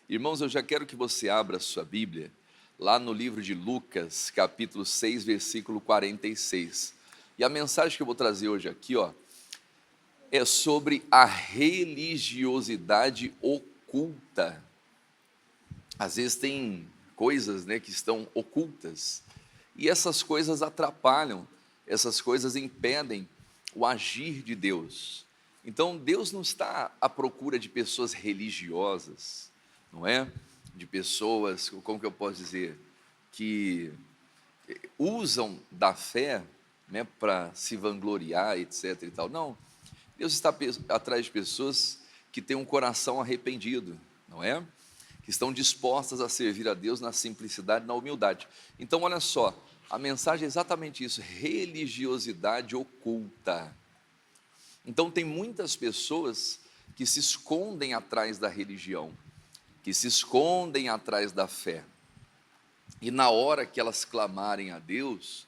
Irmãos, eu já quero que você abra a sua Bíblia, lá no livro de Lucas, capítulo 6, versículo 46. E a mensagem que eu vou trazer hoje aqui, é sobre a religiosidade oculta. Às vezes tem coisas, que estão ocultas, e essas coisas atrapalham, essas coisas impedem o agir de Deus. Então, Deus não está à procura de pessoas religiosas, não é? De pessoas, como que eu posso dizer, que usam da fé, para se vangloriar, etc. e tal. Não, Deus está atrás de pessoas que têm um coração arrependido, não é? Que estão dispostas a servir a Deus na simplicidade, na humildade. Então, olha só, a mensagem é exatamente isso: religiosidade oculta. Então, tem muitas pessoas que se escondem atrás da religião, que se escondem atrás da fé, e na hora que elas clamarem a Deus,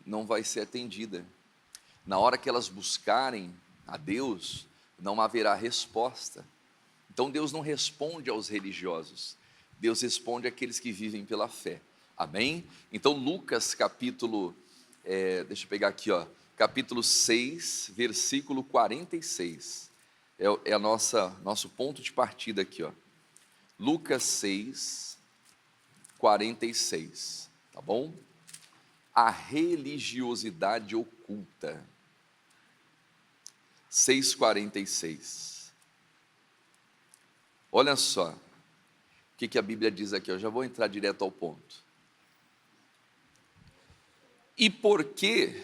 não vai ser atendida. Na hora que elas buscarem a Deus, não haverá resposta. Então Deus não responde aos religiosos, Deus responde àqueles que vivem pela fé. Amém? Então Lucas capítulo, deixa eu pegar aqui, capítulo 6, versículo 46, é nosso ponto de partida aqui, Lucas 6, 46, tá bom? A religiosidade oculta. 6,46. Olha só o que a Bíblia diz aqui, eu já vou entrar direto ao ponto. E por que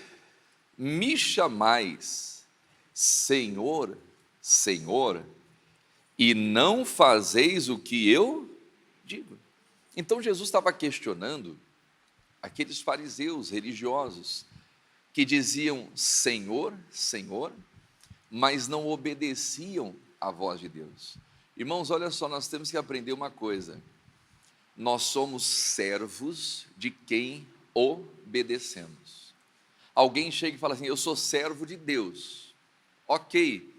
me chamais Senhor, Senhor, e não fazeis o que eu digo? Então Jesus estava questionando aqueles fariseus religiosos que diziam Senhor, Senhor, mas não obedeciam à voz de Deus. Irmãos, olha só, nós temos que aprender uma coisa: nós somos servos de quem obedecemos. Alguém chega e fala assim, eu sou servo de Deus. Ok,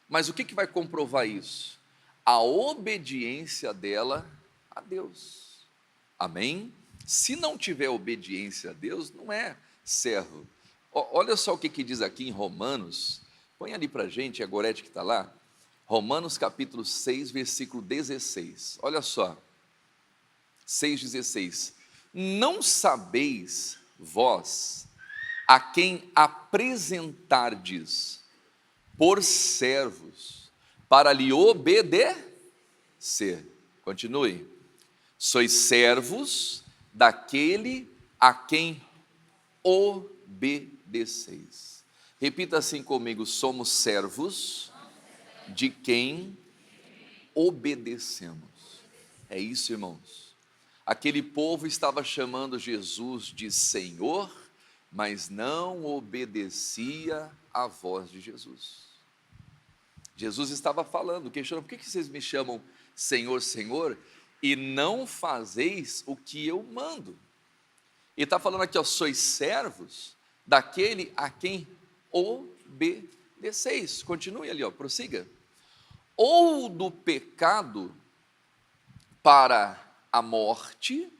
mas o que vai comprovar isso? A obediência dela a Deus. Amém? Se não tiver obediência a Deus, não é servo. Olha só o que diz aqui em Romanos, põe ali para a gente, a Gorete que está lá, Romanos capítulo 6, versículo 16, olha só, 6,16, não sabeis vós a quem apresentardes por servos para lhe obedecer. Continue. Sois servos daquele a quem obedeceis. Repita assim comigo: somos servos de quem obedecemos. É isso, irmãos. Aquele povo estava chamando Jesus de Senhor, mas não obedecia à voz de Jesus. Jesus estava falando, questionando, por que vocês me chamam Senhor, Senhor, e não fazeis o que eu mando? E está falando aqui, sois servos daquele a quem obedeceis. Continue ali, prossiga. Ou do pecado para a morte,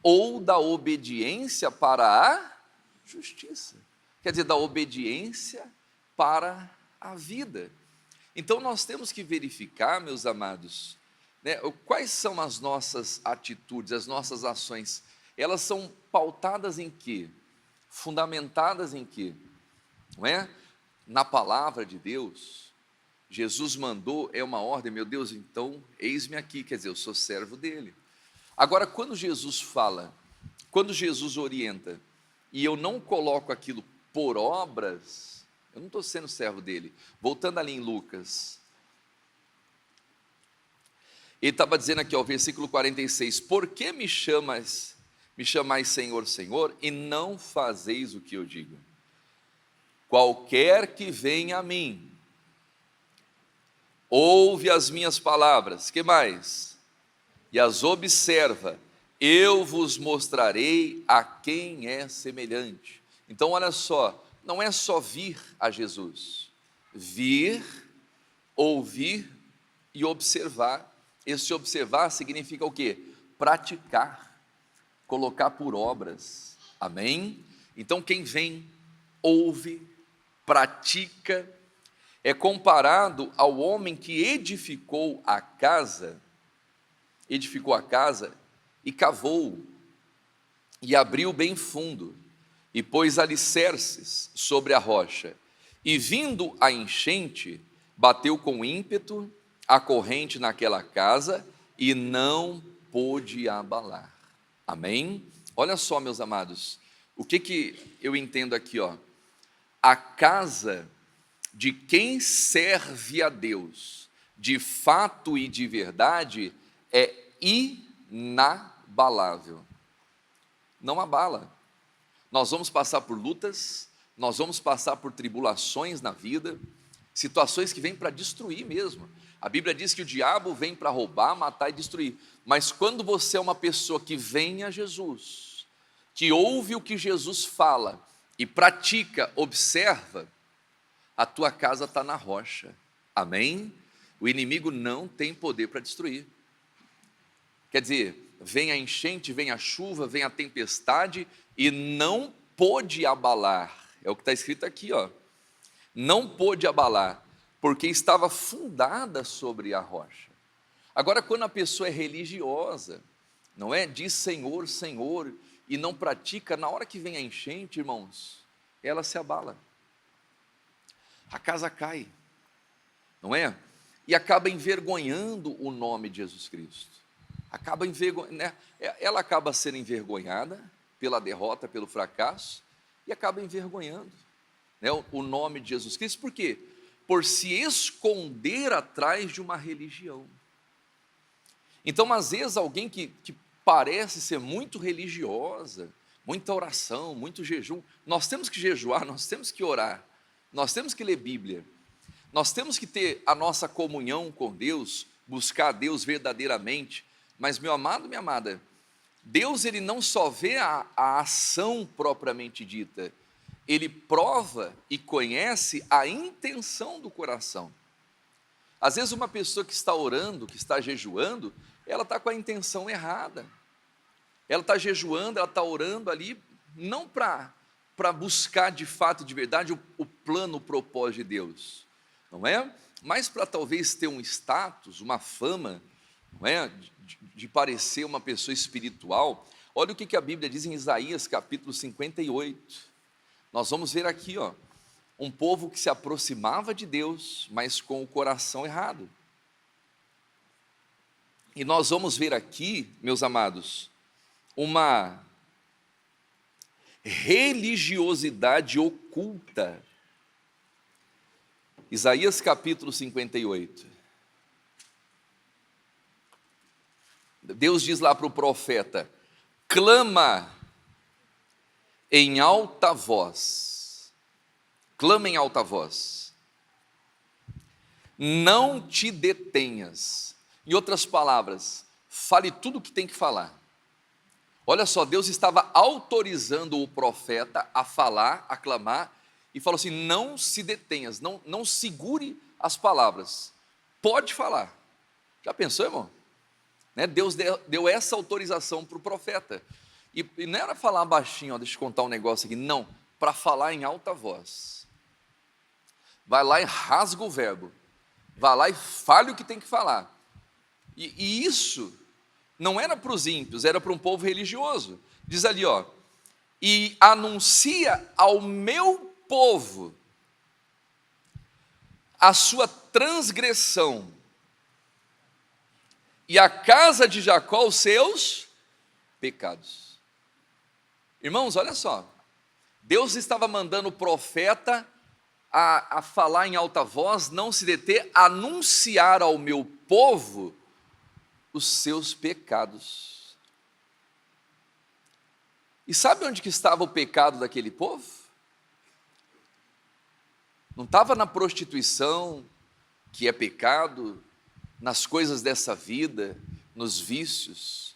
ou da obediência para a justiça. Quer dizer, da obediência para a vida. Então nós temos que verificar, meus amados, quais são as nossas atitudes, as nossas ações. Elas são pautadas em quê? Fundamentadas em quê? Não é? Na palavra de Deus. Jesus mandou, é uma ordem, meu Deus, então eis-me aqui, quer dizer, eu sou servo dele. Agora, quando Jesus fala, quando Jesus orienta, e eu não coloco aquilo por obras, eu não estou sendo servo dele. Voltando ali em Lucas, ele estava dizendo aqui, versículo 46, por que me chamais Senhor, Senhor, e não fazeis o que eu digo? Qualquer que venha a mim, ouve as minhas palavras, que mais? E as observa, eu vos mostrarei a quem é semelhante. Então olha só, não é só vir a Jesus, vir, ouvir e observar. Esse observar significa o quê? Praticar, colocar por obras, amém? Então quem vem, ouve, pratica, é comparado ao homem que edificou a casa e cavou, e abriu bem fundo, e pôs alicerces sobre a rocha, e vindo a enchente, bateu com ímpeto a corrente naquela casa, e não pôde abalar. Amém? Olha só, meus amados, o que eu entendo aqui, ó? A casa de quem serve a Deus, de fato e de verdade, é inabalável. Não abala. Nós vamos passar por lutas, nós vamos passar por tribulações na vida, situações que vêm para destruir mesmo. A Bíblia diz que o diabo vem para roubar, matar e destruir. Mas quando você é uma pessoa que vem a Jesus, que ouve o que Jesus fala e pratica, observa, a tua casa está na rocha. Amém? O inimigo não tem poder para destruir. Quer dizer, vem a enchente, vem a chuva, vem a tempestade e não pôde abalar. É o que está escrito aqui, ó. Não pôde abalar, porque estava fundada sobre a rocha. Agora, quando a pessoa é religiosa, não é? Diz Senhor, Senhor, e não pratica, na hora que vem a enchente, irmãos, ela se abala. A casa cai, não é? E acaba envergonhando o nome de Jesus Cristo. Né? Ela acaba sendo envergonhada pela derrota, pelo fracasso, e acaba envergonhando, né, o nome de Jesus Cristo. Por quê? Por se esconder atrás de uma religião. Então, às vezes, alguém que parece ser muito religiosa, muita oração, muito jejum, nós temos que jejuar, nós temos que orar, nós temos que ler Bíblia, nós temos que ter a nossa comunhão com Deus, buscar a Deus verdadeiramente. Mas, meu amado, minha amada, Deus, ele não só vê a ação propriamente dita, ele prova e conhece a intenção do coração. Às vezes uma pessoa que está orando, que está jejuando, ela está com a intenção errada. Ela está jejuando, ela está orando ali, não para buscar de fato, de verdade, o plano, o propósito de Deus, não é? Mas para talvez ter um status, uma fama, não é? De parecer uma pessoa espiritual. Olha o que a Bíblia diz em Isaías capítulo 58. Nós vamos ver aqui, ó, um povo que se aproximava de Deus, mas com o coração errado. E nós vamos ver aqui, meus amados, uma religiosidade oculta. Isaías capítulo 58. Deus diz lá para o profeta: clama em alta voz, clama em alta voz, não te detenhas. Em outras palavras, fale tudo o que tem que falar. Olha só, Deus estava autorizando o profeta a falar, a clamar, e falou assim: não se detenhas, não segure as palavras, pode falar. Já pensou, irmão? Né? Deus deu essa autorização para o profeta, e não era falar baixinho, ó, deixa eu contar um negócio aqui, não, para falar em alta voz. Vai lá e rasga o verbo, vai lá e fale o que tem que falar. E isso não era para os ímpios, era para um povo religioso. Diz ali, ó, e anuncia ao meu povo a sua transgressão, e a casa de Jacó os seus pecados. Irmãos, olha só, Deus estava mandando o profeta a falar em alta voz, não se deter, anunciar ao meu povo os seus pecados. E sabe onde que estava o pecado daquele povo? Não estava na prostituição, que é pecado, nas coisas dessa vida, nos vícios.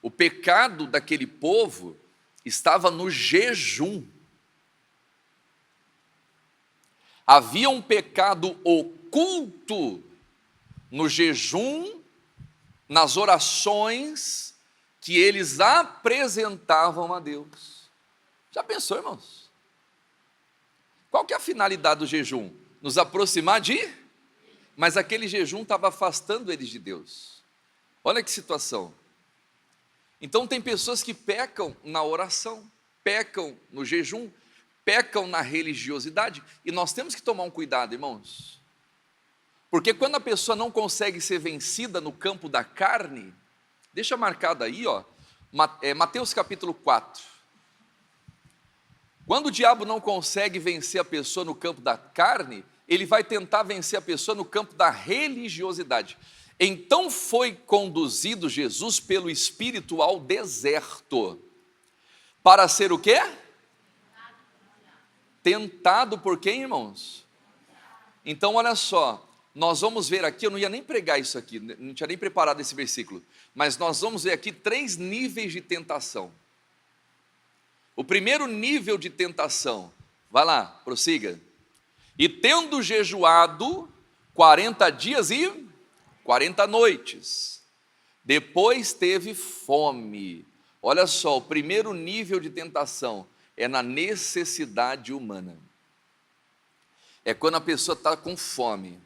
O pecado daquele povo estava no jejum. Havia um pecado oculto no jejum nas orações que eles apresentavam a Deus. Já pensou, irmãos? Qual que é a finalidade do jejum? Nos aproximar de... Mas aquele jejum estava afastando eles de Deus. Olha que situação. Então tem pessoas que pecam na oração, pecam no jejum, pecam na religiosidade, e nós temos que tomar um cuidado, irmãos. Porque quando a pessoa não consegue ser vencida no campo da carne, deixa marcado aí, ó, Mateus capítulo 4. Quando o diabo não consegue vencer a pessoa no campo da carne, ele vai tentar vencer a pessoa no campo da religiosidade. Então foi conduzido Jesus pelo Espírito ao deserto, para ser o quê? Tentado por quem, irmãos? Então olha só, nós vamos ver aqui, eu não ia nem pregar isso aqui, não tinha nem preparado esse versículo, mas nós vamos ver aqui 3 níveis de tentação. O primeiro nível de tentação, vai lá, prossiga. E tendo jejuado 40 dias e 40 noites, depois teve fome. Olha só, o primeiro nível de tentação é na necessidade humana. É quando a pessoa está com fome,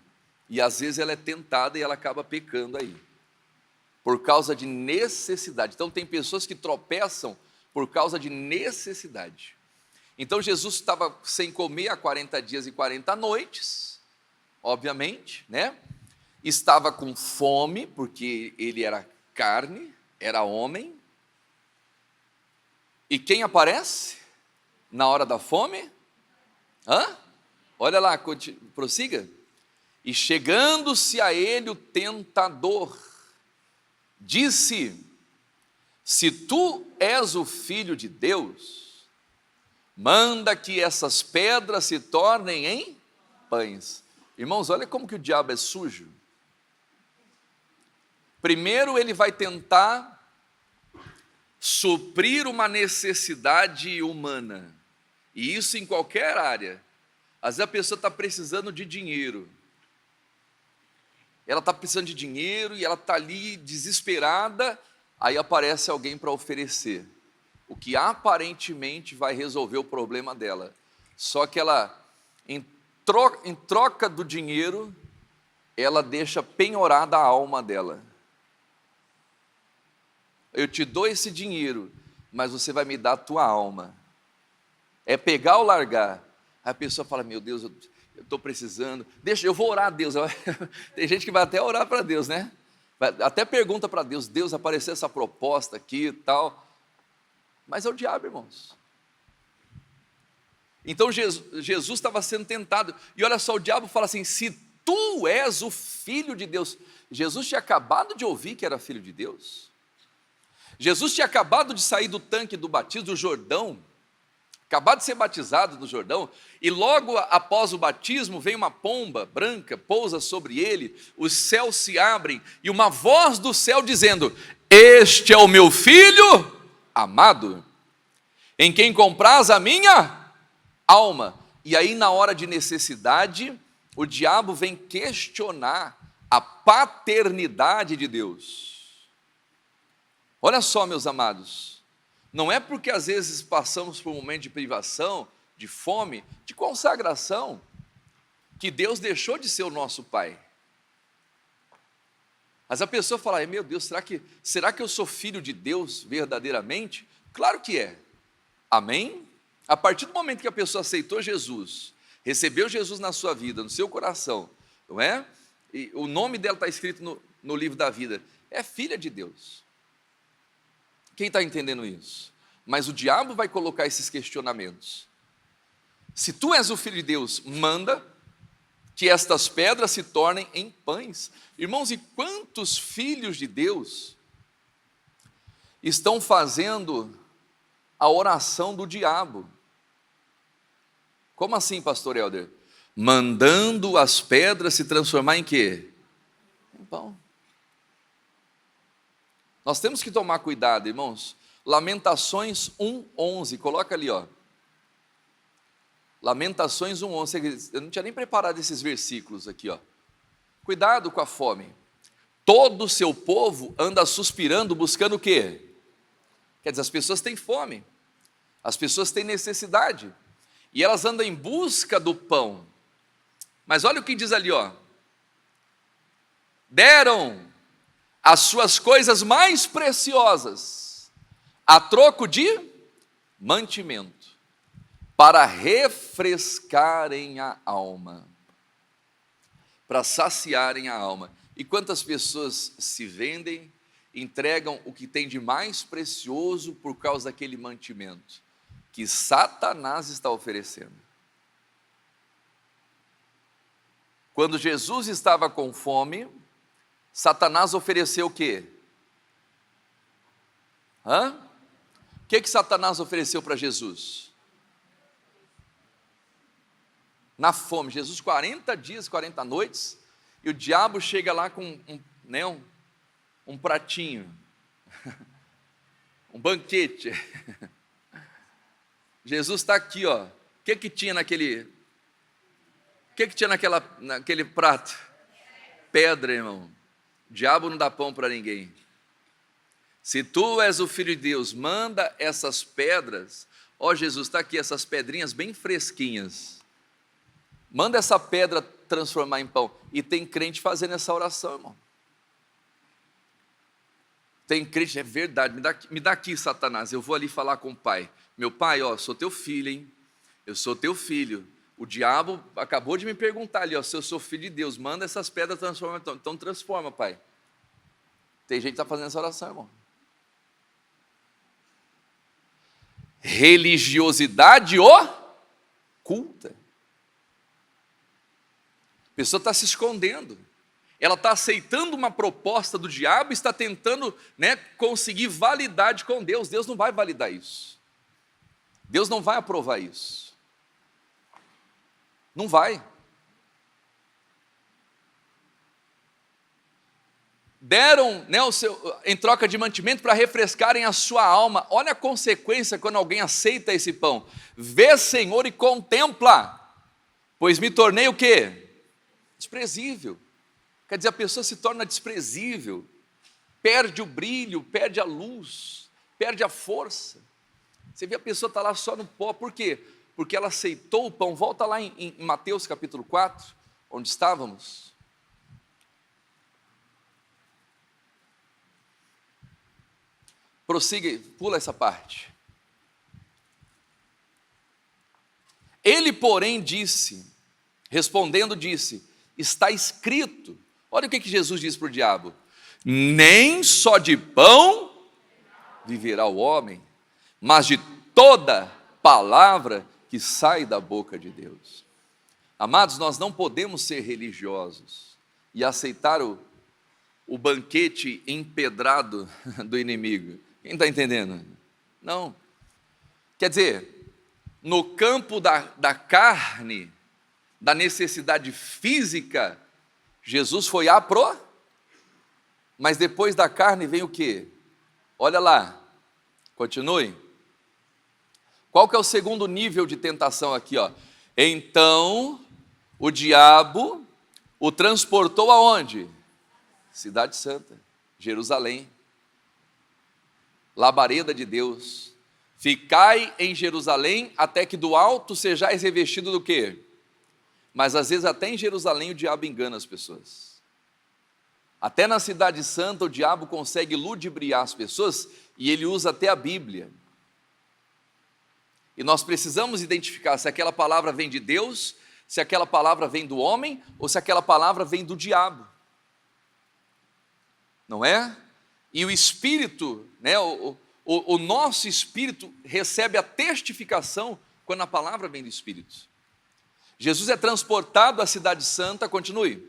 e às vezes ela é tentada e ela acaba pecando aí, por causa de necessidade. Então tem pessoas que tropeçam por causa de necessidade. Então Jesus estava sem comer há 40 dias e 40 noites, obviamente, né? Estava com fome, porque ele era carne, era homem. E quem aparece na hora da fome? Olha lá, prossiga. E chegando-se a ele o tentador, disse: se tu és o Filho de Deus, manda que essas pedras se tornem em pães. Irmãos, olha como que o diabo é sujo. Primeiro ele vai tentar suprir uma necessidade humana, e isso em qualquer área. Às vezes a pessoa está precisando de dinheiro, ela está precisando de dinheiro e ela está ali desesperada, aí aparece alguém para oferecer o que aparentemente vai resolver o problema dela, só que ela, em troca do dinheiro, ela deixa penhorada a alma dela. Eu te dou esse dinheiro, mas você vai me dar a tua alma. É pegar ou largar? Aí a pessoa fala: meu Deus, eu estou precisando, deixa, eu vou orar a Deus. Tem gente que vai até orar para Deus, né? Até pergunta para Deus: Deus, apareceu essa proposta aqui e tal. Mas é o diabo, irmãos. Então Jesus estava sendo tentado, e olha só, o diabo fala assim: se tu és o Filho de Deus. Jesus tinha acabado de ouvir que era Filho de Deus. Jesus tinha acabado de sair do tanque do batismo do Jordão, acabado de ser batizado no Jordão, e logo após o batismo vem uma pomba branca, pousa sobre ele, os céus se abrem, e uma voz do céu dizendo: este é o meu Filho amado, em quem compraz a minha alma. E aí, na hora de necessidade, o diabo vem questionar a paternidade de Deus. Olha só, meus amados, não é porque às vezes passamos por um momento de privação, de fome, de consagração, que Deus deixou de ser o nosso Pai. Mas a pessoa fala: meu Deus, será que eu sou filho de Deus verdadeiramente? Claro que é. Amém? A partir do momento que a pessoa aceitou Jesus, recebeu Jesus na sua vida, no seu coração, não é? E o nome dela está escrito no livro da vida, é filha de Deus. Quem está entendendo isso? Mas o diabo vai colocar esses questionamentos. Se tu és o Filho de Deus, manda que estas pedras se tornem em pães. Irmãos, e quantos filhos de Deus estão fazendo a oração do diabo? Como assim, pastor Helder? Mandando as pedras se transformar em quê? Em pão. Nós temos que tomar cuidado, irmãos. Lamentações 1:11, coloca ali, ó. Lamentações 1:11, eu não tinha nem preparado esses versículos aqui, ó. Cuidado com a fome. todo o seu povo anda suspirando, buscando o quê? Quer dizer, as pessoas têm fome, as pessoas têm necessidade, e elas andam em busca do pão. Mas olha o que diz ali, ó. Deram as suas coisas mais preciosas a troco de mantimento, para refrescarem a alma, para saciarem a alma. E quantas pessoas se vendem, entregam o que tem de mais precioso por causa daquele mantimento que Satanás está oferecendo. Quando Jesus estava com fome, Satanás ofereceu o quê? O que Satanás ofereceu para Jesus? Na fome, Jesus 40 dias, 40 noites, e o diabo chega lá com um pratinho, um banquete. Jesus está aqui, ó. O que tinha naquele prato? Pedra, irmão. O diabo não dá pão para ninguém. Se tu és o Filho de Deus, manda essas pedras. Ó, Jesus, está aqui essas pedrinhas bem fresquinhas. Manda essa pedra transformar em pão. E tem crente fazendo essa oração, irmão. Tem crente, é verdade, me dá aqui, Satanás, eu vou ali falar com o pai. Meu pai, ó, sou teu filho, hein? Eu sou teu filho. O diabo acabou de me perguntar ali, ó, se eu sou filho de Deus, manda essas pedras transformar. Então transforma, pai. Tem gente que está fazendo essa oração, irmão. Religiosidade oculta. A pessoa está se escondendo. Ela está aceitando uma proposta do diabo e está tentando, conseguir validade com Deus. Deus não vai validar isso. Deus não vai aprovar isso. Não vai. Deram em troca de mantimento para refrescarem a sua alma. Olha a consequência quando alguém aceita esse pão. Vê, Senhor, e contempla, pois me tornei o quê? Desprezível. Quer dizer, a pessoa se torna desprezível, perde o brilho, perde a luz, perde a força. Você vê a pessoa está lá só no pó, por quê? Porque ela aceitou o pão. Volta lá em Mateus capítulo 4, onde estávamos. Prossiga, pula essa parte. Ele, porém, respondendo, disse, está escrito. Olha o que Jesus diz para o diabo: nem só de pão viverá o homem, mas de toda palavra que sai da boca de Deus. Amados, nós não podemos ser religiosos e aceitar o banquete empedrado do inimigo. Quem está entendendo? Não. Quer dizer, no campo da carne, da necessidade física, Jesus foi mas depois da carne vem o quê? Olha lá, continue. Qual que é o segundo nível de tentação aqui, ó? Então, o diabo o transportou aonde? Cidade Santa, Jerusalém, labareda de Deus. Ficai em Jerusalém até que do alto sejais revestido do quê? Mas às vezes até em Jerusalém o diabo engana as pessoas. Até na Cidade Santa o diabo consegue ludibriar as pessoas e ele usa até a Bíblia. E nós precisamos identificar se aquela palavra vem de Deus, se aquela palavra vem do homem ou se aquela palavra vem do diabo. Não é? E o Espírito, o nosso Espírito recebe a testificação quando a palavra vem do Espírito. Jesus é transportado à Cidade Santa, continue,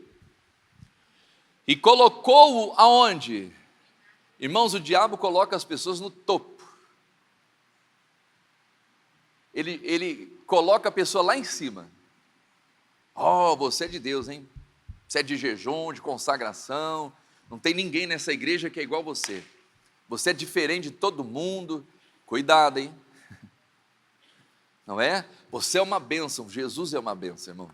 e colocou-o aonde? Irmãos, o diabo coloca as pessoas no topo, ele coloca a pessoa lá em cima. Oh, você é de Deus, hein? Você é de jejum, de consagração, não tem ninguém nessa igreja que é igual você, você é diferente de todo mundo, cuidado, hein? Não é? Você é uma bênção, Jesus é uma bênção, irmãos.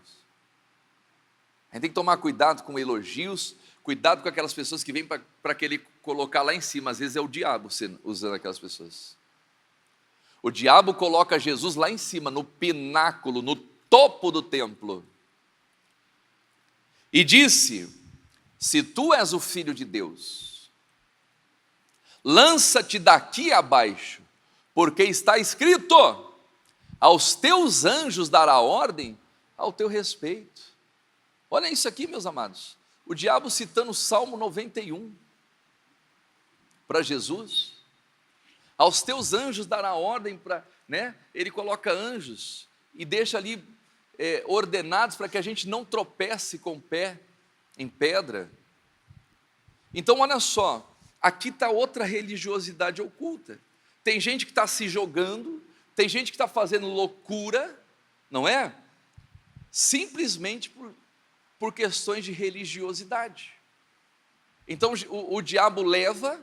A gente tem que tomar cuidado com elogios, Cuidado com aquelas pessoas que vêm para querer colocar lá em cima. Às vezes é o diabo usando aquelas pessoas. O diabo coloca Jesus lá em cima, no pináculo, no topo do templo. E disse: se tu és o Filho de Deus, lança-te daqui abaixo, porque está escrito: aos teus anjos dará ordem ao teu respeito. Olha isso aqui, meus amados. O diabo citando o Salmo 91 para Jesus. Aos teus anjos dará ordem para, né? Ele coloca anjos e deixa ali ordenados para que a gente não tropece com o pé em pedra. Então, olha só, aqui está outra religiosidade oculta. Tem gente que está se jogando, tem gente que está fazendo loucura, não é? Simplesmente por questões de religiosidade. Então o diabo leva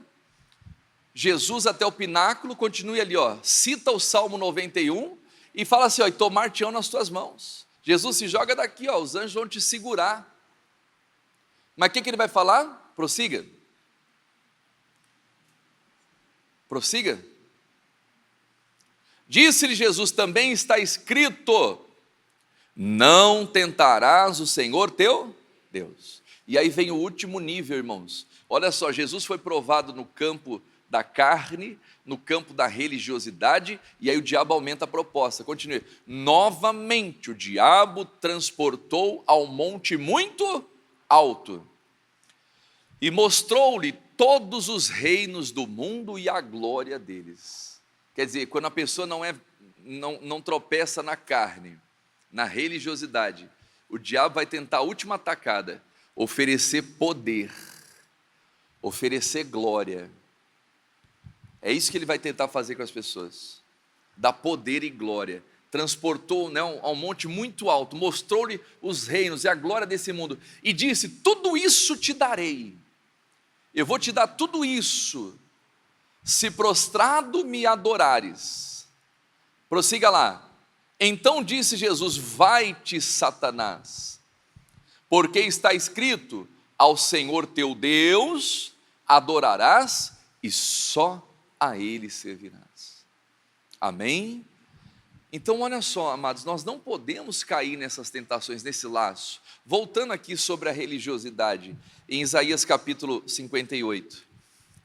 Jesus até o pináculo, continue ali, ó, cita o Salmo 91 e fala assim, ó, e tomar-te-ão nas tuas mãos. Jesus se joga daqui, ó, os anjos vão te segurar. Mas o que ele vai falar? Prossiga. Prossiga. Disse-lhe Jesus: também está escrito: não tentarás o Senhor teu Deus. E aí vem o último nível, irmãos. Olha só, Jesus foi provado no campo da carne, no campo da religiosidade, e aí o diabo aumenta a proposta. Continue. Novamente o diabo transportou ao monte muito alto e mostrou-lhe todos os reinos do mundo e a glória deles. Quer dizer, quando a pessoa não tropeça na carne, na religiosidade, o diabo vai tentar a última atacada: oferecer poder, oferecer glória. É isso que ele vai tentar fazer com as pessoas, dar poder e glória. Transportou, né, ao monte muito alto, mostrou-lhe os reinos e a glória desse mundo, e disse: tudo isso te darei, eu vou te dar tudo isso, se prostrado me adorares. Prossiga lá. Então disse Jesus: vai-te, Satanás, porque está escrito: ao Senhor teu Deus adorarás e só a Ele servirás. Amém? Então olha só, amados, nós não podemos cair nessas tentações, nesse laço. Voltando aqui sobre a religiosidade, em Isaías capítulo 58.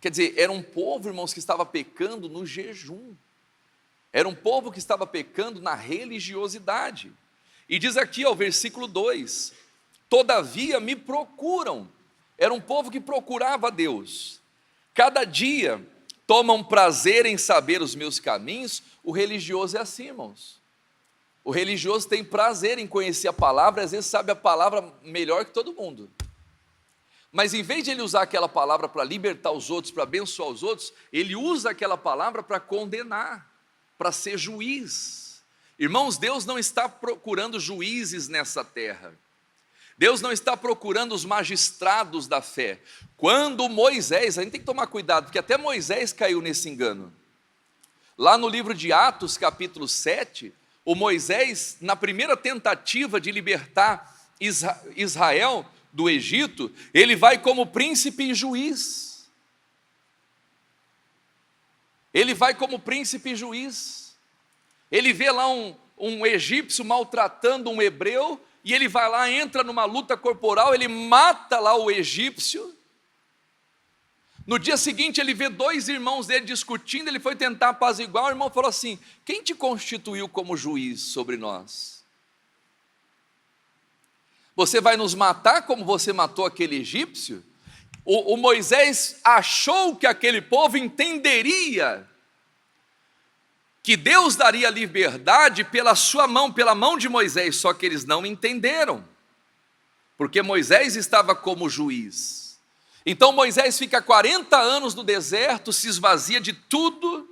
Quer dizer, era um povo, irmãos, que estava pecando no jejum. Era um povo que estava pecando na religiosidade. E diz aqui, ó, o versículo 2: todavia me procuram. Era um povo que procurava a Deus. Cada dia tomam prazer em saber os meus caminhos. O religioso é assim, irmãos. O religioso tem prazer em conhecer a palavra, às vezes sabe a palavra melhor que todo mundo. Mas em vez de ele usar aquela palavra para libertar os outros, para abençoar os outros, ele usa aquela palavra para condenar, para ser juiz. Irmãos, Deus não está procurando juízes nessa terra. Deus não está procurando os magistrados da fé. Quando Moisés, a gente tem que tomar cuidado, porque até Moisés caiu nesse engano. Lá no livro de Atos, capítulo 7, o Moisés, na primeira tentativa de libertar Israel do Egito, ele vai como príncipe e juiz. Ele vai como príncipe e juiz. Ele vê lá um egípcio maltratando um hebreu, e ele vai lá, entra numa luta corporal, ele mata lá o egípcio. No dia seguinte ele vê dois irmãos dele discutindo, ele foi tentar apaziguar, o irmão falou assim: quem te constituiu como juiz sobre nós? Você vai nos matar como você matou aquele egípcio? O Moisés achou que aquele povo entenderia que Deus daria liberdade pela sua mão, pela mão de Moisés, só que eles não entenderam, porque Moisés estava como juiz. Então Moisés fica 40 anos no deserto, se esvazia de tudo,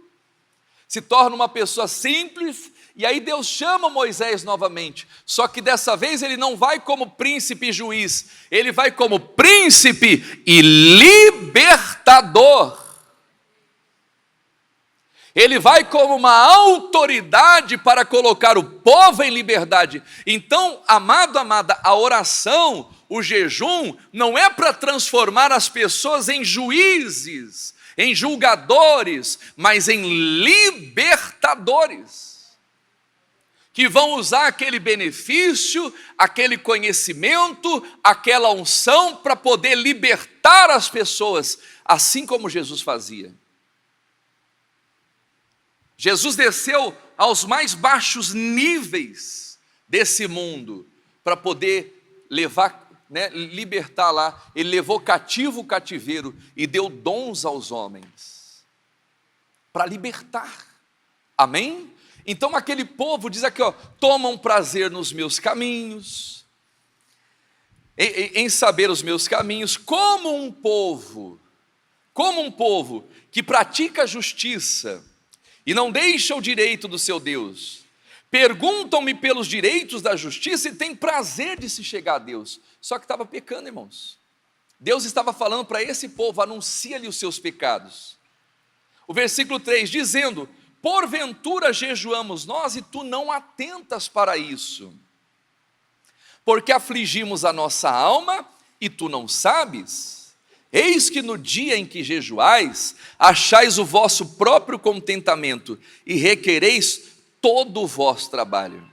se torna uma pessoa simples, e aí Deus chama Moisés novamente, só que dessa vez ele não vai como príncipe e juiz, ele vai como príncipe e libertador. Ele vai como uma autoridade para colocar o povo em liberdade. Então, amado, amada, a oração, o jejum não é para transformar as pessoas em juízes, em julgadores, mas em libertadores, que vão usar aquele benefício, aquele conhecimento, aquela unção para poder libertar as pessoas, assim como Jesus fazia. Jesus desceu aos mais baixos níveis desse mundo para poder levar, libertar lá. Ele levou cativo o cativeiro e deu dons aos homens para libertar. Amém? Então aquele povo diz aqui, tomam prazer nos meus caminhos, em saber os meus caminhos, como um povo que pratica a justiça e não deixa o direito do seu Deus. Perguntam-me pelos direitos da justiça e têm prazer de se chegar a Deus. Só que estava pecando, irmãos. Deus estava falando para esse povo, anuncia-lhe os seus pecados. O versículo 3, dizendo: porventura jejuamos nós e tu não atentas para isso, porque afligimos a nossa alma e tu não sabes? Eis que no dia em que jejuais, achais o vosso próprio contentamento e requereis todo o vosso trabalho.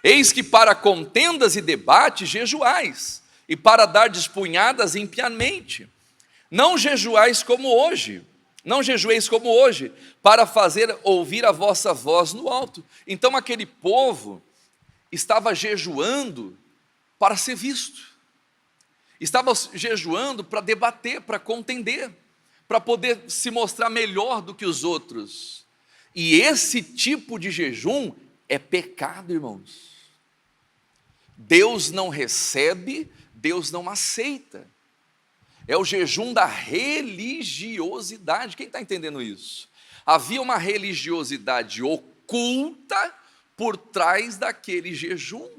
Eis que para contendas e debates jejuais, e para dar punhadas impiamente. Não jejueis como hoje, para fazer ouvir a vossa voz no alto. Então aquele povo estava jejuando para ser visto, estava jejuando para debater, para contender, para poder se mostrar melhor do que os outros. E esse tipo de jejum é pecado, irmãos. Deus não recebe, Deus não aceita. É o jejum da religiosidade. Quem está entendendo isso? Havia uma religiosidade oculta por trás daquele jejum.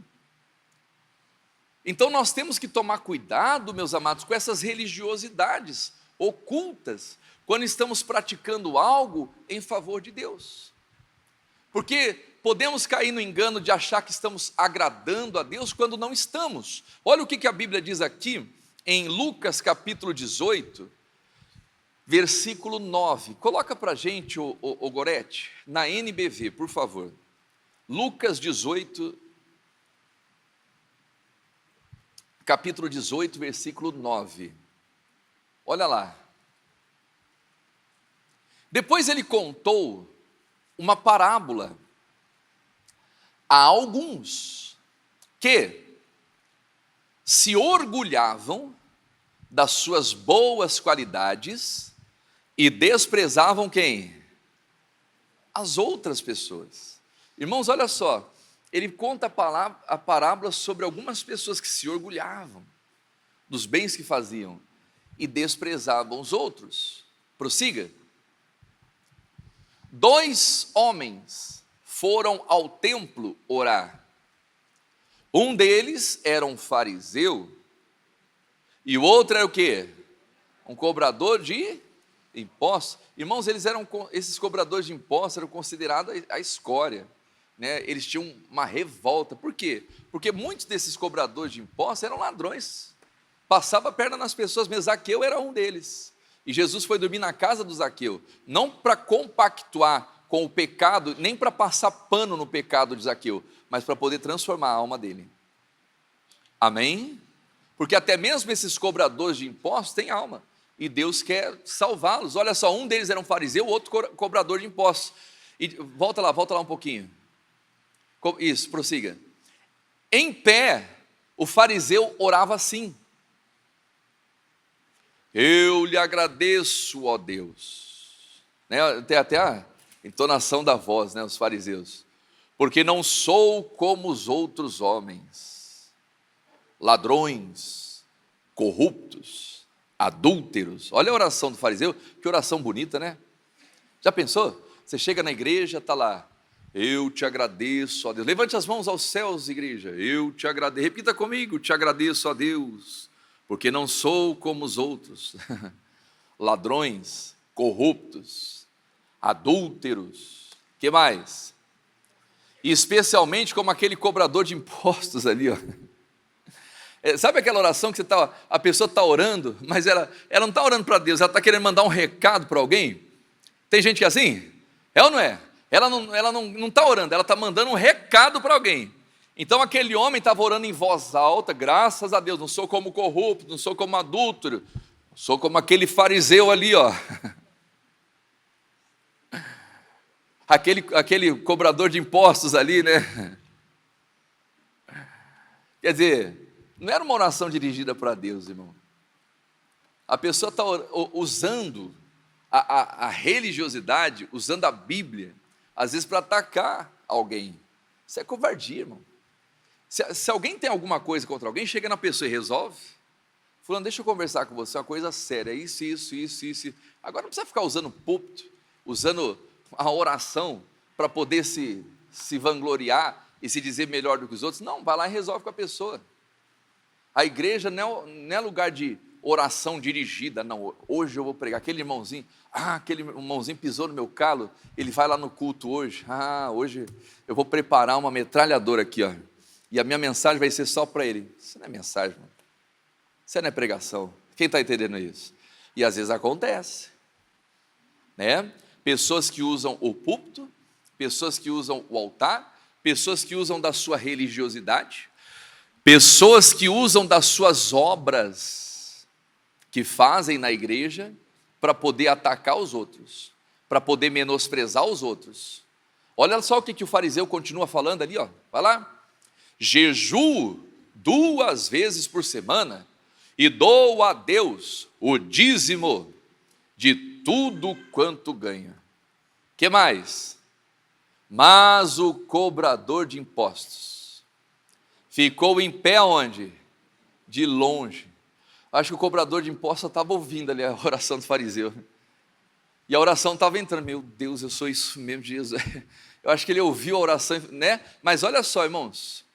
Então nós temos que tomar cuidado, meus amados, com essas religiosidades ocultas, quando estamos praticando algo em favor de Deus. Porque podemos cair no engano de achar que estamos agradando a Deus quando não estamos. Olha o que a Bíblia diz aqui, em Lucas capítulo 18, versículo 9. Coloca para a gente, o Gorete, na NBV, por favor. Lucas 18, capítulo 18, versículo 9. Olha lá. Depois ele contou uma parábola a alguns que se orgulhavam das suas boas qualidades e desprezavam quem? As outras pessoas. Irmãos, olha só, ele conta a parábola sobre algumas pessoas que se orgulhavam dos bens que faziam e desprezavam os outros. Prossiga. 2 homens foram ao templo orar. Um deles era um fariseu e o outro era o quê? Um cobrador de impostos. Irmãos, esses cobradores de impostos eram considerados a escória, né? Eles tinham uma revolta. Por quê? Porque muitos desses cobradores de impostos eram ladrões, passava a perna nas pessoas mesmo. Zaqueu era um deles. E Jesus foi dormir na casa do Zaqueu, não para compactuar com o pecado, nem para passar pano no pecado de Zaqueu, mas para poder transformar a alma dele. Amém? Porque até mesmo esses cobradores de impostos têm alma, e Deus quer salvá-los. Olha só, um deles era um fariseu, o outro cobrador de impostos. E volta lá um pouquinho. Isso, prossiga. Em pé, o fariseu orava assim: eu lhe agradeço, ó Deus, né? Tem até a entonação da voz, né, os fariseus, porque não sou como os outros homens, ladrões, corruptos, adúlteros. Olha a oração do fariseu, que oração bonita, né? Já pensou? Você chega na igreja, está lá: eu te agradeço, ó Deus. Levante as mãos aos céus, igreja. Eu te agradeço. Repita comigo: te agradeço, ó Deus, porque não sou como os outros, ladrões, corruptos, adúlteros, que mais? E especialmente como aquele cobrador de impostos ali, ó. Sabe aquela oração que a pessoa está orando, mas ela não está orando para Deus, ela está querendo mandar um recado para alguém? Tem gente que é assim? É ou não é? Ela não está orando, ela está mandando um recado para alguém. Então aquele homem estava orando em voz alta, graças a Deus, não sou como corrupto, não sou como adúltero, sou como aquele fariseu ali, ó. Aquele cobrador de impostos ali, né? Quer dizer, não era uma oração dirigida para Deus, irmão. A pessoa está usando a religiosidade, usando a Bíblia, às vezes para atacar alguém. Isso é covardia, irmão. Se alguém tem alguma coisa contra alguém, chega na pessoa e resolve. Fulano, deixa eu conversar com você, uma coisa séria, isso. Agora não precisa ficar usando púlpito, usando a oração para poder se vangloriar e se dizer melhor do que os outros. Não, vai lá e resolve com a pessoa. A igreja não é lugar de oração dirigida, não. Hoje eu vou pregar, aquele irmãozinho pisou no meu calo, ele vai lá no culto hoje. Hoje eu vou preparar uma metralhadora aqui, ó. E a minha mensagem vai ser só para ele. Isso não é mensagem, mano. Isso não é pregação. Quem está entendendo isso? E às vezes acontece, né? Pessoas que usam o púlpito, pessoas que usam o altar, pessoas que usam da sua religiosidade, pessoas que usam das suas obras que fazem na igreja para poder atacar os outros, para poder menosprezar os outros. Olha só o que o fariseu continua falando ali, ó. Vai lá. Jejuo 2 vezes por semana e dou a Deus o dízimo de tudo quanto ganho. Que mais? Mas o cobrador de impostos ficou em pé onde? De longe. Acho que o cobrador de impostos estava ouvindo ali a oração do fariseu. E a oração estava entrando. Meu Deus, eu sou isso mesmo, Jesus. Eu acho que ele ouviu a oração, né? Mas olha só, irmãos.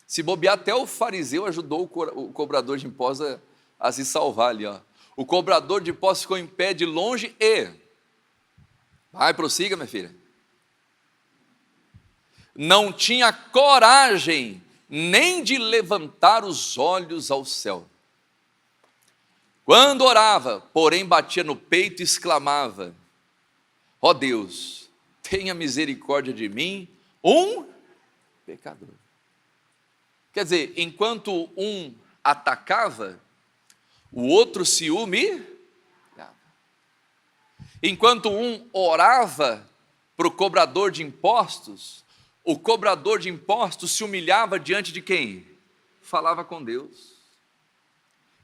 Se bobear, até o fariseu ajudou o cobrador de impostos a se salvar ali, ó. O cobrador de impostos ficou em pé de longe e... Vai, prossiga, minha filha. Não tinha coragem nem de levantar os olhos ao céu. Quando orava, porém batia no peito e exclamava: ó Deus, tenha misericórdia de mim, um pecador. Quer dizer, enquanto um atacava, o outro se humilhava. Enquanto um orava para o cobrador de impostos, o cobrador de impostos se humilhava diante de quem? Falava com Deus.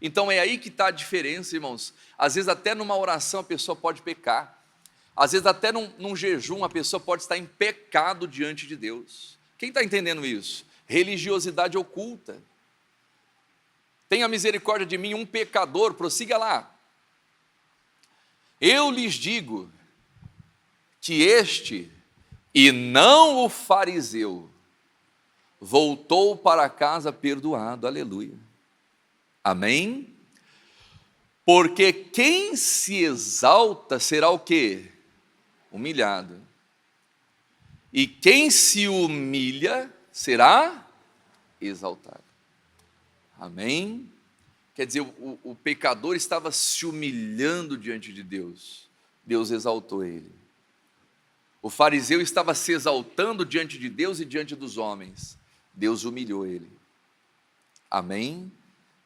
Então é aí que está a diferença, irmãos. Às vezes até numa oração a pessoa pode pecar. Às vezes até num jejum a pessoa pode estar em pecado diante de Deus. Quem está entendendo isso? Religiosidade oculta. Tenha misericórdia de mim, um pecador. Prossiga lá. Eu lhes digo que este, e não o fariseu, voltou para casa perdoado. Aleluia. Amém? Porque quem se exalta será o quê? Humilhado. E quem se humilha será exaltado. Amém? Quer dizer, o pecador estava se humilhando diante de Deus. Deus exaltou ele. O fariseu estava se exaltando diante de Deus e diante dos homens. Deus humilhou ele. Amém?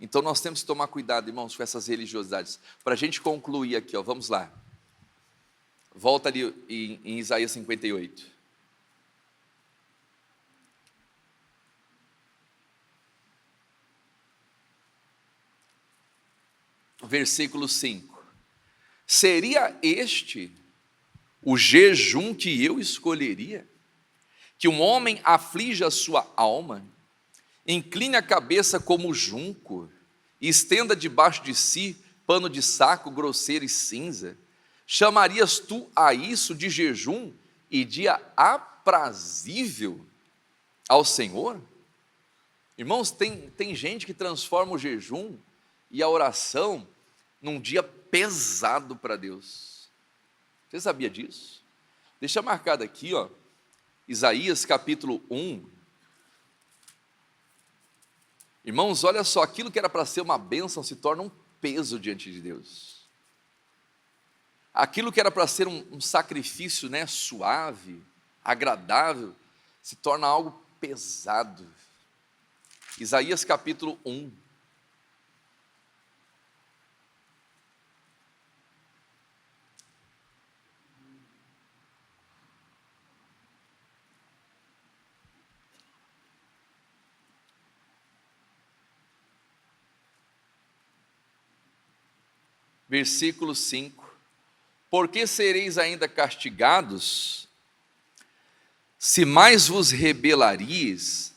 Então nós temos que tomar cuidado, irmãos, com essas religiosidades. Para a gente concluir aqui, ó, vamos lá. Volta ali em Isaías 58. Versículo 5. Seria este o jejum que eu escolheria? Que um homem aflige a sua alma, incline a cabeça como junco, e estenda debaixo de si pano de saco grosseiro e cinza? Chamarias tu a isso de jejum e dia aprazível ao Senhor? Irmãos, tem gente que transforma o jejum e a oração num dia pesado para Deus. Você sabia disso? Deixa marcado aqui, ó, Isaías capítulo 1. Irmãos, olha só, aquilo que era para ser uma bênção se torna um peso diante de Deus. Aquilo que era para ser um sacrifício, né, suave, agradável, se torna algo pesado. Isaías capítulo 1. Versículo 5. Por que sereis ainda castigados, se mais vos rebelaries?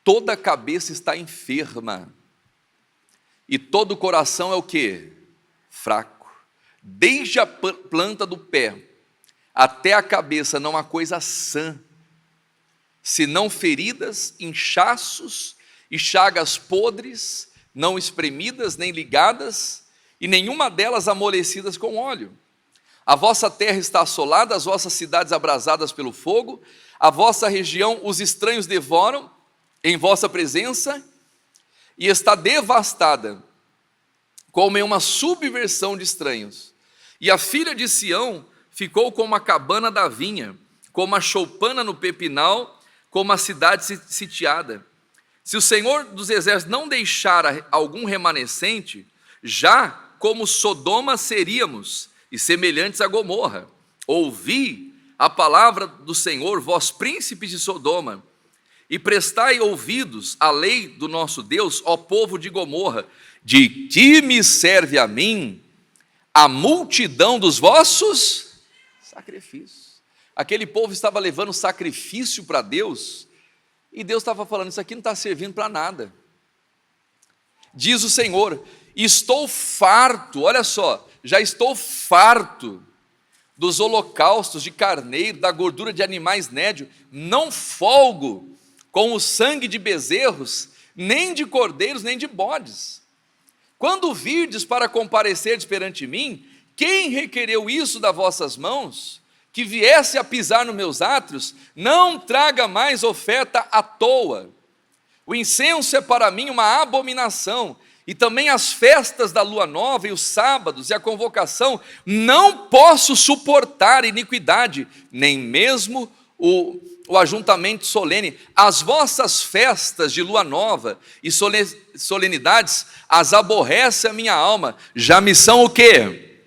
Toda a cabeça está enferma, e todo o coração é o quê? Fraco. Desde a planta do pé até a cabeça não há coisa sã, senão feridas, inchaços e chagas podres, não espremidas nem ligadas, e nenhuma delas amolecidas com óleo. A vossa terra está assolada, as vossas cidades abrasadas pelo fogo, a vossa região os estranhos devoram em vossa presença, e está devastada, como em uma subversão de estranhos. E a filha de Sião ficou como a cabana da vinha, como a choupana no pepinal, como a cidade sitiada. Se o Senhor dos exércitos não deixar algum remanescente, já como Sodoma seríamos, e semelhantes a Gomorra. Ouvi a palavra do Senhor, vós príncipes de Sodoma, e prestai ouvidos à lei do nosso Deus, ó povo de Gomorra. De que me serve a mim a multidão dos vossos sacrifícios? Aquele povo estava levando sacrifício para Deus, e Deus estava falando, isso aqui não está servindo para nada. Diz o Senhor, estou farto, olha só, já estou farto dos holocaustos de carneiro, da gordura de animais nédio, não folgo com o sangue de bezerros, nem de cordeiros, nem de bodes. Quando virdes para comparecerdes perante mim, quem requereu isso das vossas mãos? Que viesse a pisar nos meus átrios, não traga mais oferta à toa. O incenso é para mim uma abominação, e também as festas da lua nova e os sábados e a convocação, não posso suportar iniquidade, nem mesmo o ajuntamento solene. As vossas festas de lua nova e solenidades, as aborrece a minha alma, já me são o quê?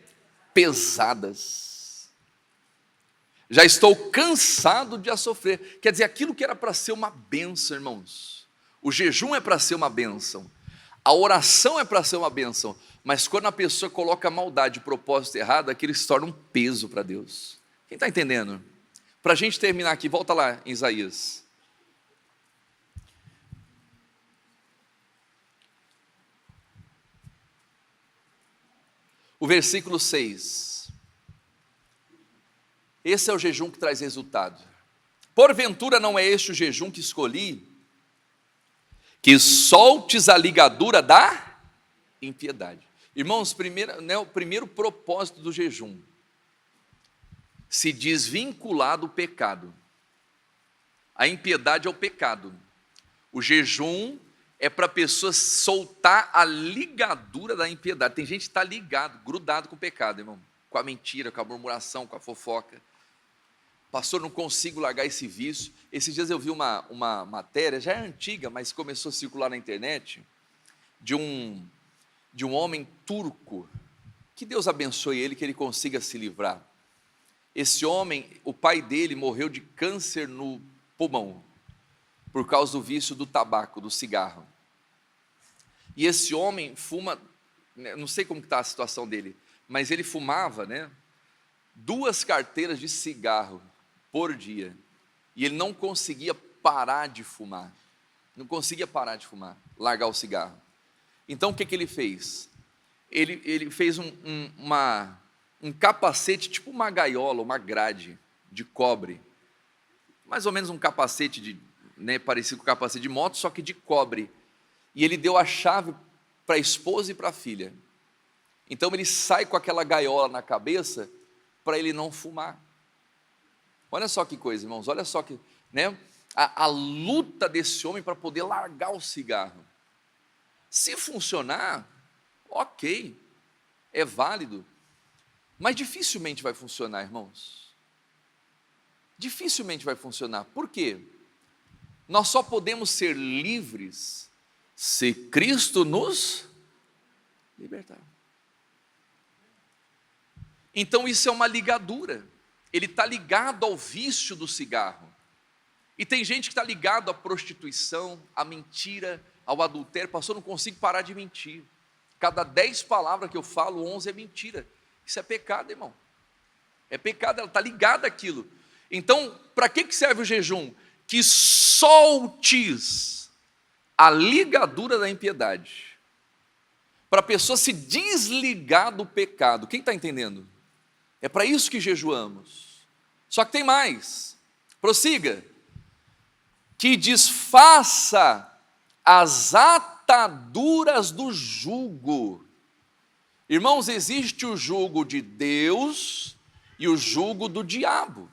Pesadas. Já estou cansado de a sofrer. Quer dizer, aquilo que era para ser uma bênção, irmãos, o jejum é para ser uma bênção, a oração é para ser uma bênção, mas quando a pessoa coloca maldade, propósito errado, aquilo se torna um peso para Deus. Quem está entendendo? Para a gente terminar aqui, volta lá em Isaías. O versículo 6. Esse é o jejum que traz resultado. Porventura não é este o jejum que escolhi? Que soltes a ligadura da impiedade. Irmãos, o primeiro propósito do jejum, se desvincular do pecado. A impiedade é o pecado. O jejum é para a pessoa soltar a ligadura da impiedade. Tem gente que está ligado, grudado com o pecado, irmão, com a mentira, com a murmuração, com a fofoca. Pastor, não consigo largar esse vício. Esses dias eu vi uma matéria, já é antiga, mas começou a circular na internet, de um homem turco, que Deus abençoe ele, que ele consiga se livrar. Esse homem, o pai dele morreu de câncer no pulmão, por causa do vício do tabaco, do cigarro. E esse homem fuma, não sei como está a situação dele, mas ele fumava, 2 carteiras de cigarro por dia, e ele não conseguia parar de fumar, largar o cigarro. Então o que ele fez? Ele fez um capacete, tipo uma gaiola, uma grade de cobre, mais ou menos um capacete, parecido com um capacete de moto, só que de cobre, e ele deu a chave para a esposa e para a filha. Então ele sai com aquela gaiola na cabeça, para ele não fumar. Olha só que coisa, irmãos, olha só que, a luta desse homem para poder largar o cigarro. Se funcionar, ok, é válido, mas dificilmente vai funcionar, irmãos. Dificilmente vai funcionar. Por quê? Nós só podemos ser livres se Cristo nos libertar. Então isso é uma ligadura. Ele está ligado ao vício do cigarro. E tem gente que está ligado à prostituição, à mentira, ao adultério. Pastor, não consigo parar de mentir. Cada 10 palavras que eu falo, 11 é mentira. Isso é pecado, irmão. É pecado, ela está ligada àquilo. Então, para que serve o jejum? Que soltes a ligadura da impiedade. Para a pessoa se desligar do pecado. Quem está entendendo? É para isso que jejuamos. Só que tem mais. Prossiga. Que desfaça as ataduras do jugo. Irmãos, existe o jugo de Deus e o jugo do diabo.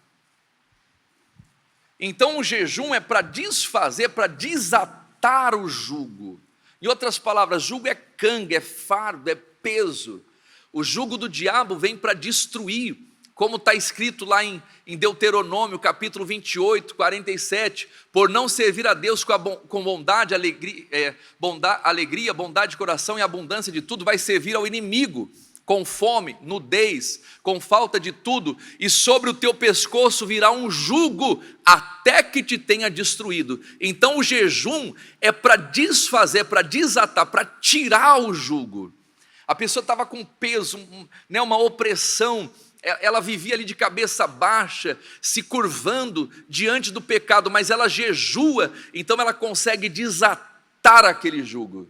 Então o jejum é para desfazer, para desatar o jugo. Em outras palavras, jugo é canga, é fardo, é peso. O jugo do diabo vem para destruir, como está escrito lá em Deuteronômio, capítulo 28, 47, por não servir a Deus com bondade, alegria, bondade de coração e abundância de tudo, vai servir ao inimigo, com fome, nudez, com falta de tudo, e sobre o teu pescoço virá um jugo, até que te tenha destruído. Então o jejum é para desfazer, para desatar, para tirar o jugo. A pessoa estava com peso, uma opressão, ela vivia ali de cabeça baixa, se curvando diante do pecado, mas ela jejua, então ela consegue desatar aquele jugo.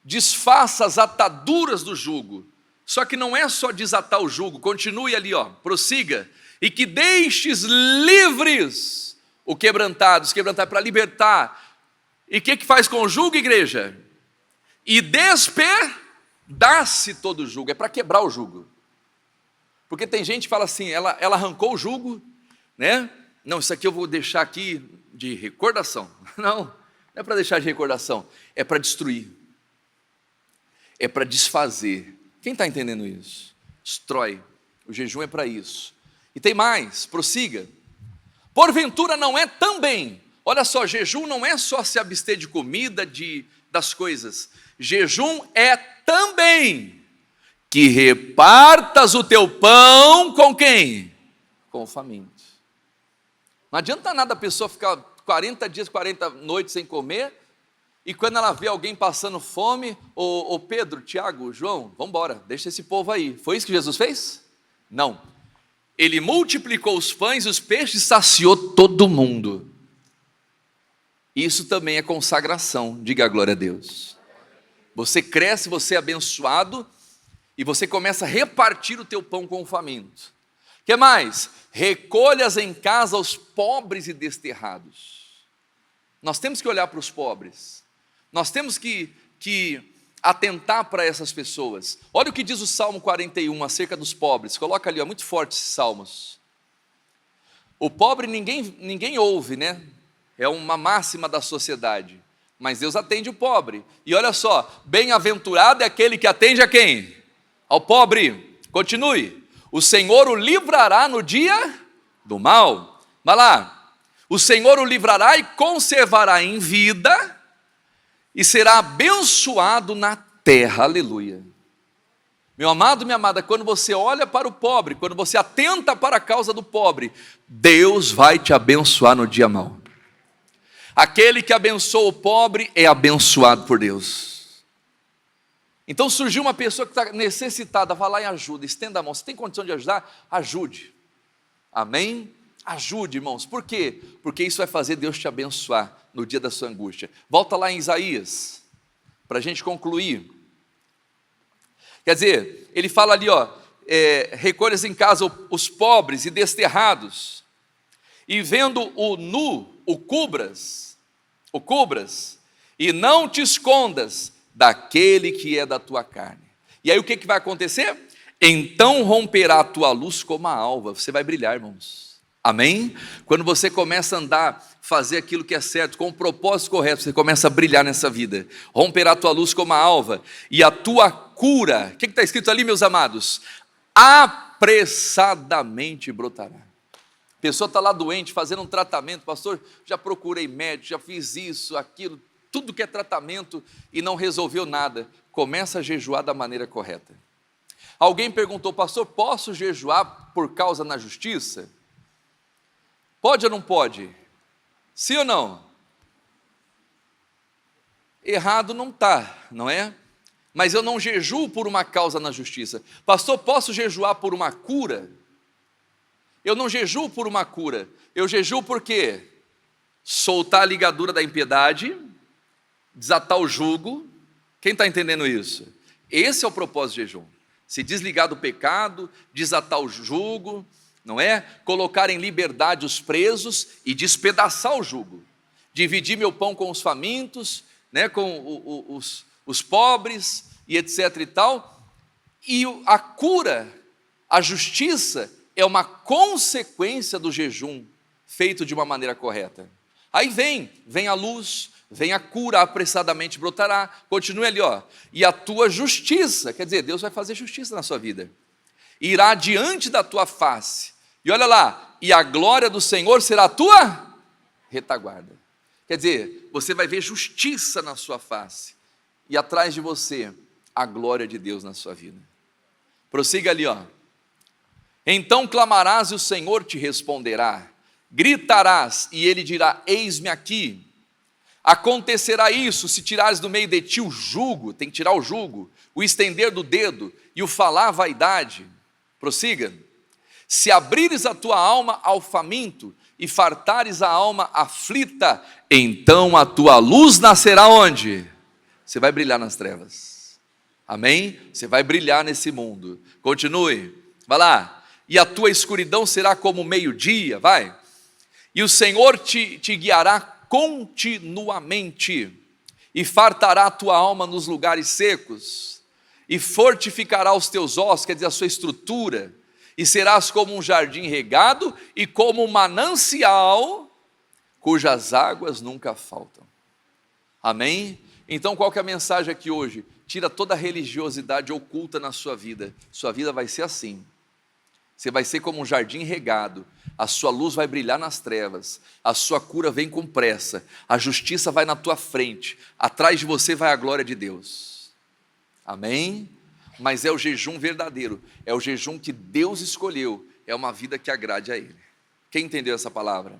Desfaça as ataduras do jugo. Só que não é só desatar o jugo, continue ali, prossiga. E que deixes livres o quebrantados, quebrantar para libertar. E o que faz com o jugo, igreja? E despedace todo o jugo, é para quebrar o jugo. Porque tem gente que fala assim, ela arrancou o jugo, né? Não, isso aqui eu vou deixar aqui de recordação. Não é para deixar de recordação, é para destruir. É para desfazer. Quem está entendendo isso? Destrói. O jejum é para isso. E tem mais, prossiga. Porventura não é também. Olha só, jejum não é só se abster de comida, das coisas. Jejum é também que repartas o teu pão com quem? Com o faminto. Não adianta nada a pessoa ficar 40 dias, 40 noites sem comer, e quando ela vê alguém passando fome, ô Pedro, Tiago, João, vamos embora, deixa esse povo aí. Foi isso que Jesus fez? Não. Ele multiplicou os pães e os peixes, saciou todo mundo. Isso também é consagração, diga a glória a Deus. Você cresce, você é abençoado, e você começa a repartir o teu pão com o faminto. O que mais? Recolhas em casa os pobres e desterrados. Nós temos que olhar para os pobres. Nós temos que atentar para essas pessoas. Olha o que diz o Salmo 41 acerca dos pobres. Coloca ali, muito forte esses salmos. O pobre ninguém ouve, né? É uma máxima da sociedade. Mas Deus atende o pobre. E olha só, bem-aventurado é aquele que atende a quem? Ao pobre. Continue. O Senhor o livrará no dia do mal. Vai lá. O Senhor o livrará e conservará em vida, e será abençoado na terra. Aleluia. Meu amado, minha amada, quando você olha para o pobre, quando você atenta para a causa do pobre, Deus vai te abençoar no dia mau. Aquele que abençoa o pobre é abençoado por Deus. Então surgiu uma pessoa que está necessitada, vá lá e ajuda, estenda a mão. Você tem condição de ajudar? Ajude. Amém? Ajude, irmãos. Por quê? Porque isso vai fazer Deus te abençoar no dia da sua angústia. Volta lá em Isaías, para a gente concluir. Quer dizer, ele fala ali, recolhas em casa os pobres e desterrados, e vendo o nu, o cubras, e não te escondas daquele que é da tua carne. E aí o que vai acontecer? Então romperá a tua luz como a alva. Você vai brilhar, irmãos. Amém? Quando você começa a andar, fazer aquilo que é certo, com o propósito correto, você começa a brilhar nessa vida. Romperá a tua luz como a alva, e a tua cura, o que está escrito ali, meus amados? Apressadamente brotará. A pessoa está lá doente, fazendo um tratamento, pastor, já procurei médico, já fiz isso, aquilo, tudo que é tratamento e não resolveu nada. Começa a jejuar da maneira correta. Alguém perguntou, pastor, posso jejuar por causa na justiça? Pode ou não pode? Sim ou não? Errado não está, não é? Mas eu não jejuo por uma causa na justiça. Pastor, posso jejuar por uma cura? Eu não jejuo por uma cura. Eu jejuo por quê? Soltar a ligadura da impiedade, desatar o jugo. Quem está entendendo isso? Esse é o propósito do jejum. Se desligar do pecado, desatar o jugo, não é? Colocar em liberdade os presos e despedaçar o jugo. Dividir meu pão com os famintos, né? Com os pobres e etc e tal. E a cura, a justiça, é uma consequência do jejum feito de uma maneira correta. Aí vem a luz, vem a cura, apressadamente brotará. Continue ali, ó. E a tua justiça, quer dizer, Deus vai fazer justiça na sua vida. Irá diante da tua face. E olha lá, e a glória do Senhor será a tua retaguarda. Quer dizer, você vai ver justiça na sua face. E atrás de você, a glória de Deus na sua vida. Prossiga ali, ó. Então clamarás e o Senhor te responderá. Gritarás e ele dirá, eis-me aqui. Acontecerá isso se tirares do meio de ti o jugo, tem que tirar o jugo, o estender do dedo e o falar a vaidade. Prossiga. Se abrires a tua alma ao faminto e fartares a alma aflita, então a tua luz nascerá onde? Você vai brilhar nas trevas. Amém? Você vai brilhar nesse mundo. Continue. Vai lá. E a tua escuridão será como meio-dia. Vai. E o Senhor te guiará continuamente, e fartará a tua alma nos lugares secos, e fortificará os teus ossos, quer dizer, a sua estrutura, e serás como um jardim regado, e como um manancial, cujas águas nunca faltam. Amém? Então qual que é a mensagem aqui hoje? Tira toda a religiosidade oculta na sua vida vai ser assim, você vai ser como um jardim regado, a sua luz vai brilhar nas trevas, a sua cura vem com pressa, a justiça vai na tua frente, atrás de você vai a glória de Deus. Amém? Mas é o jejum verdadeiro, é o jejum que Deus escolheu, é uma vida que agrade a Ele. Quem entendeu essa palavra?